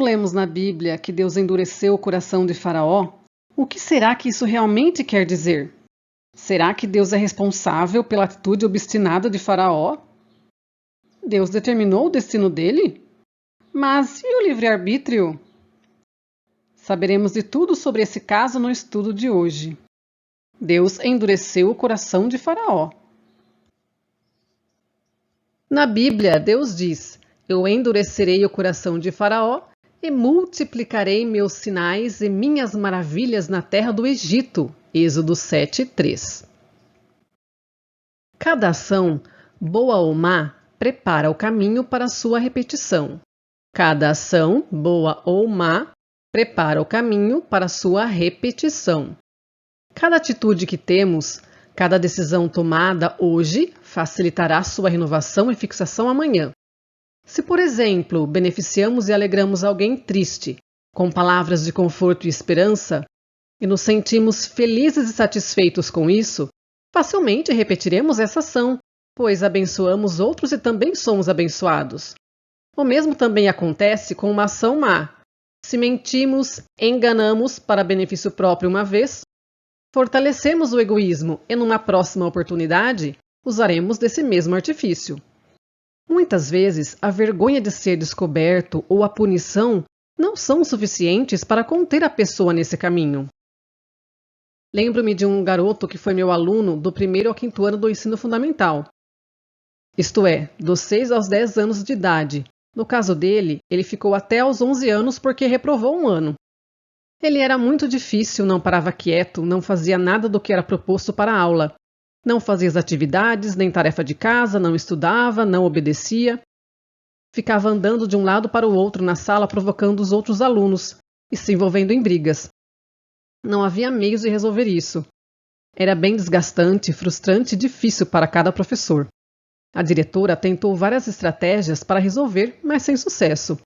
lemos na Bíblia que Deus endureceu o coração de Faraó, o que será que isso realmente quer dizer? Será que Deus é responsável pela atitude obstinada de Faraó? Deus determinou o destino dele? Mas e o livre-arbítrio? Saberemos de tudo sobre esse caso no estudo de hoje. Deus endureceu o coração de Faraó. Na Bíblia, Deus diz: Eu endurecerei o coração de Faraó e multiplicarei meus sinais e minhas maravilhas na terra do Egito. Êxodo 7:3. Cada ação, boa ou má, prepara o caminho para sua repetição. Cada ação, boa ou má, prepara o caminho para sua repetição. Cada atitude que temos, cada decisão tomada hoje, facilitará sua renovação e fixação amanhã. Se, por exemplo, beneficiamos e alegramos alguém triste, com palavras de conforto e esperança, e nos sentimos felizes e satisfeitos com isso, facilmente repetiremos essa ação, pois abençoamos outros e também somos abençoados. O mesmo também acontece com uma ação má. Se mentimos, enganamos para benefício próprio uma vez, fortalecemos o egoísmo e numa próxima oportunidade usaremos desse mesmo artifício. Muitas vezes, a vergonha de ser descoberto ou a punição não são suficientes para conter a pessoa nesse caminho. Lembro-me de um garoto que foi meu aluno do 1º ao 5º ano do ensino fundamental. Isto é, dos 6 aos 10 anos de idade. No caso dele, ele ficou até aos 11 anos porque reprovou um ano. Ele era muito difícil, não parava quieto, não fazia nada do que era proposto para a aula. Não fazia as atividades, nem tarefa de casa, não estudava, não obedecia. Ficava andando de um lado para o outro na sala provocando os outros alunos e se envolvendo em brigas. Não havia meios de resolver isso. Era bem desgastante, frustrante e difícil para cada professor. A diretora tentou várias estratégias para resolver, mas sem sucesso.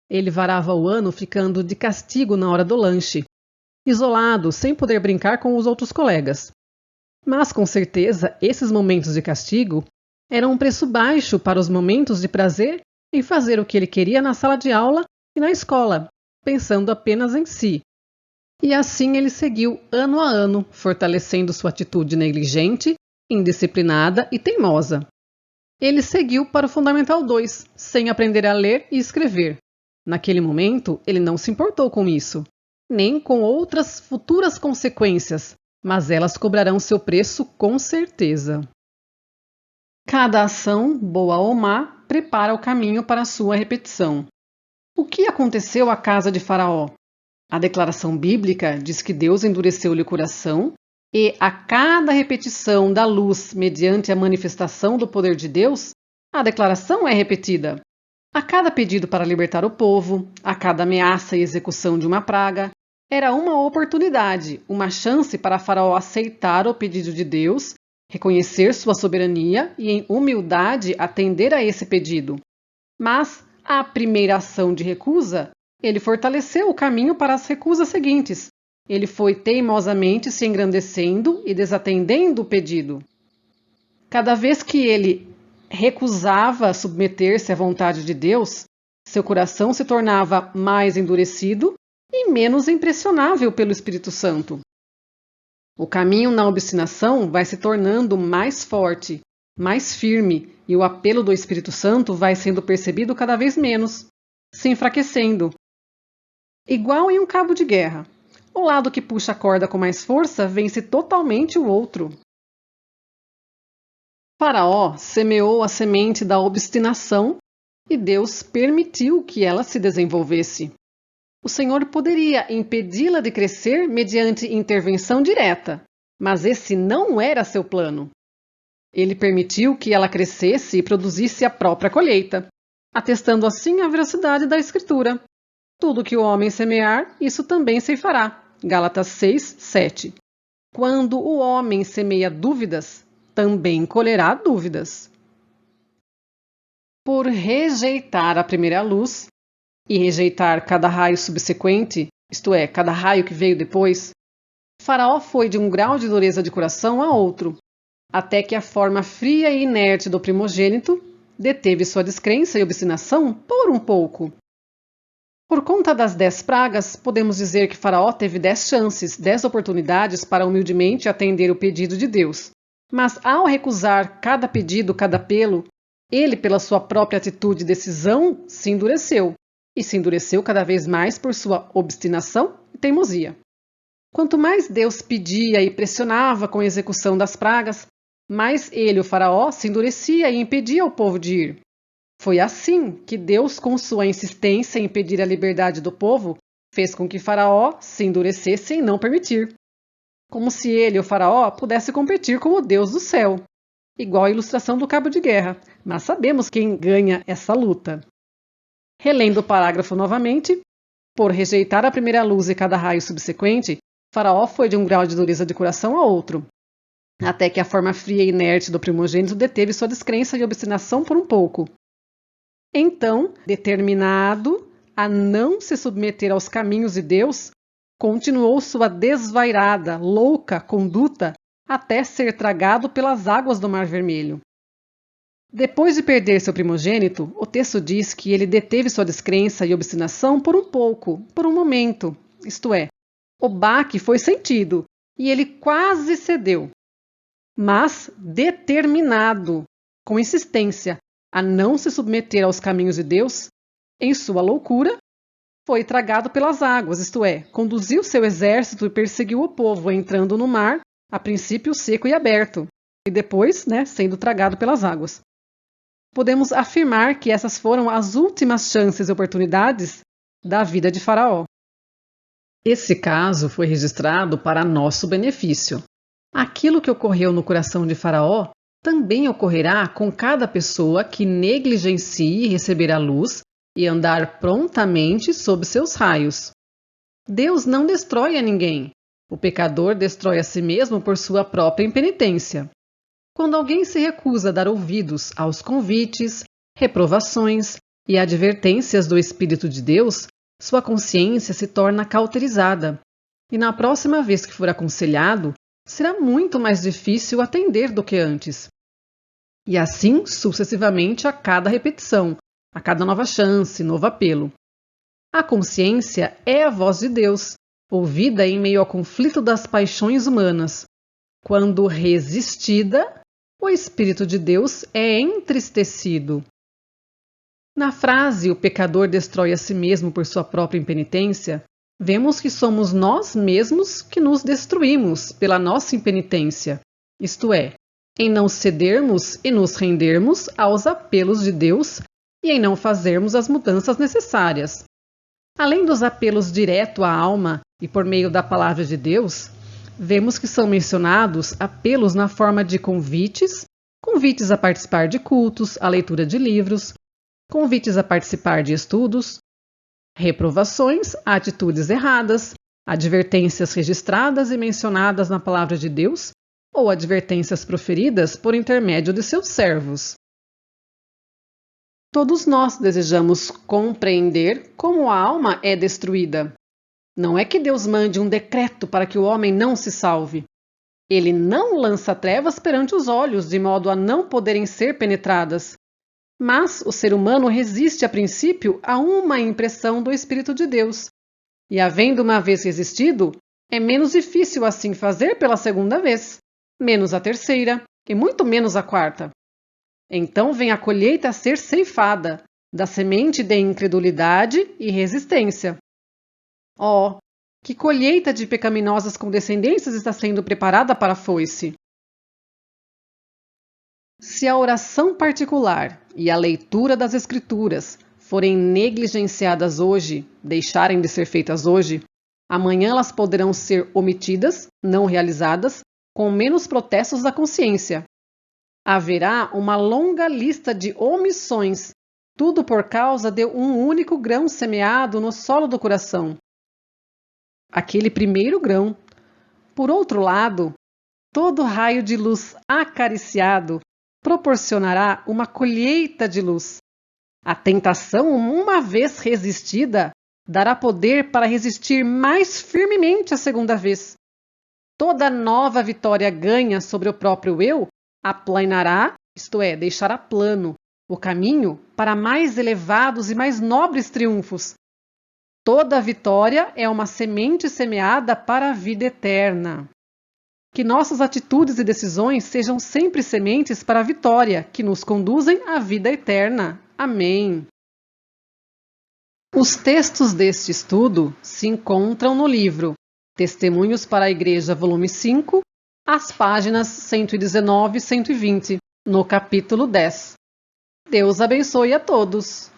Ele varava o ano ficando de castigo na hora do lanche, isolado, sem poder brincar com os outros colegas. Mas, com certeza, esses momentos de castigo eram um preço baixo para os momentos de prazer em fazer o que ele queria na sala de aula e na escola, pensando apenas em si. E assim ele seguiu ano a ano, fortalecendo sua atitude negligente, indisciplinada e teimosa. Ele seguiu para o Fundamental 2, sem aprender a ler e escrever. Naquele momento, ele não se importou com isso, nem com outras futuras consequências, mas elas cobrarão seu preço com certeza. Cada ação, boa ou má, prepara o caminho para a sua repetição. O que aconteceu à casa de Faraó? A declaração bíblica diz que Deus endureceu-lhe o coração e, a cada repetição da luz mediante a manifestação do poder de Deus, a declaração é repetida. A cada pedido para libertar o povo, a cada ameaça e execução de uma praga, era uma oportunidade, uma chance para Faraó aceitar o pedido de Deus, reconhecer sua soberania e, em humildade, atender a esse pedido. Mas, a primeira ação de recusa, ele fortaleceu o caminho para as recusas seguintes. Ele foi teimosamente se engrandecendo e desatendendo o pedido. Cada vez que ele recusava submeter-se à vontade de Deus, seu coração se tornava mais endurecido e menos impressionável pelo Espírito Santo. O caminho na obstinação vai se tornando mais forte, mais firme, e o apelo do Espírito Santo vai sendo percebido cada vez menos, se enfraquecendo. Igual em um cabo de guerra. O lado que puxa a corda com mais força vence totalmente o outro. Faraó semeou a semente da obstinação e Deus permitiu que ela se desenvolvesse. O Senhor poderia impedi-la de crescer mediante intervenção direta, mas esse não era seu plano. Ele permitiu que ela crescesse e produzisse a própria colheita, atestando assim a veracidade da Escritura. Tudo que o homem semear, isso também ceifará. Gálatas 6:7. Quando o homem semeia dúvidas, também colherá dúvidas. Por rejeitar a primeira luz e rejeitar cada raio subsequente, isto é, cada raio que veio depois, Faraó foi de um grau de dureza de coração a outro, até que a forma fria e inerte do primogênito deteve sua descrença e obstinação por um pouco. Por conta das 10 pragas, podemos dizer que Faraó teve 10 chances, 10 oportunidades para humildemente atender o pedido de Deus. Mas ao recusar cada pedido, cada apelo, ele, pela sua própria atitude e decisão, se endureceu. E se endureceu cada vez mais por sua obstinação e teimosia. Quanto mais Deus pedia e pressionava com a execução das pragas, mais ele, o Faraó, se endurecia e impedia o povo de ir. Foi assim que Deus, com sua insistência em impedir a liberdade do povo, fez com que Faraó se endurecesse em não permitir. Como se ele, o Faraó, pudesse competir com o Deus do céu. Igual a ilustração do cabo de guerra, mas sabemos quem ganha essa luta. Relendo o parágrafo novamente, por rejeitar a primeira luz e cada raio subsequente, Faraó foi de um grau de dureza de coração a outro, até que a forma fria e inerte do primogênito deteve sua descrença e obstinação por um pouco. Então, determinado a não se submeter aos caminhos de Deus, continuou sua desvairada, louca conduta até ser tragado pelas águas do Mar Vermelho. Depois de perder seu primogênito, o texto diz que ele deteve sua descrença e obstinação por um pouco, por um momento, isto é, o baque foi sentido e ele quase cedeu. Mas, determinado, com insistência, a não se submeter aos caminhos de Deus, em sua loucura, foi tragado pelas águas, isto é, conduziu seu exército e perseguiu o povo, entrando no mar, a princípio seco e aberto, e depois, sendo tragado pelas águas. Podemos afirmar que essas foram as últimas chances e oportunidades da vida de Faraó. Esse caso foi registrado para nosso benefício. Aquilo que ocorreu no coração de Faraó também ocorrerá com cada pessoa que negligencie receber a luz e andar prontamente sob seus raios. Deus não destrói a ninguém. O pecador destrói a si mesmo por sua própria impenitência. Quando alguém se recusa a dar ouvidos aos convites, reprovações e advertências do Espírito de Deus, sua consciência se torna cauterizada, e na próxima vez que for aconselhado, será muito mais difícil atender do que antes. E assim sucessivamente a cada repetição, a cada nova chance, novo apelo. A consciência é a voz de Deus, ouvida em meio ao conflito das paixões humanas. Quando resistida, o Espírito de Deus é entristecido. Na frase "o pecador destrói a si mesmo por sua própria impenitência", vemos que somos nós mesmos que nos destruímos pela nossa impenitência, isto é, em não cedermos e nos rendermos aos apelos de Deus e em não fazermos as mudanças necessárias. Além dos apelos direto à alma e por meio da palavra de Deus, vemos que são mencionados apelos na forma de convites a participar de cultos, a leitura de livros, convites a participar de estudos, reprovações a atitudes erradas, advertências registradas e mencionadas na palavra de Deus ou advertências proferidas por intermédio de seus servos. Todos nós desejamos compreender como a alma é destruída. Não é que Deus mande um decreto para que o homem não se salve. Ele não lança trevas perante os olhos, de modo a não poderem ser penetradas. Mas o ser humano resiste a princípio a uma impressão do Espírito de Deus. E havendo uma vez resistido, é menos difícil assim fazer pela segunda vez, menos a terceira e muito menos a quarta. Então vem a colheita a ser ceifada, da semente de incredulidade e resistência. Oh, que colheita de pecaminosas condescendências está sendo preparada para a foice! Se a oração particular e a leitura das Escrituras forem negligenciadas hoje, deixarem de ser feitas hoje, amanhã elas poderão ser omitidas, não realizadas, com menos protestos da consciência. Haverá uma longa lista de omissões, tudo por causa de um único grão semeado no solo do coração. Aquele primeiro grão. Por outro lado, todo raio de luz acariciado proporcionará uma colheita de luz. A tentação, uma vez resistida, dará poder para resistir mais firmemente a segunda vez. Toda nova vitória ganha sobre o próprio eu aplanará, isto é, deixará plano, o caminho para mais elevados e mais nobres triunfos. Toda vitória é uma semente semeada para a vida eterna. Que nossas atitudes e decisões sejam sempre sementes para a vitória, que nos conduzem à vida eterna. Amém. Os textos deste estudo se encontram no livro Testemunhos para a Igreja, volume 5, as páginas 119 e 120, no capítulo 10. Deus abençoe a todos.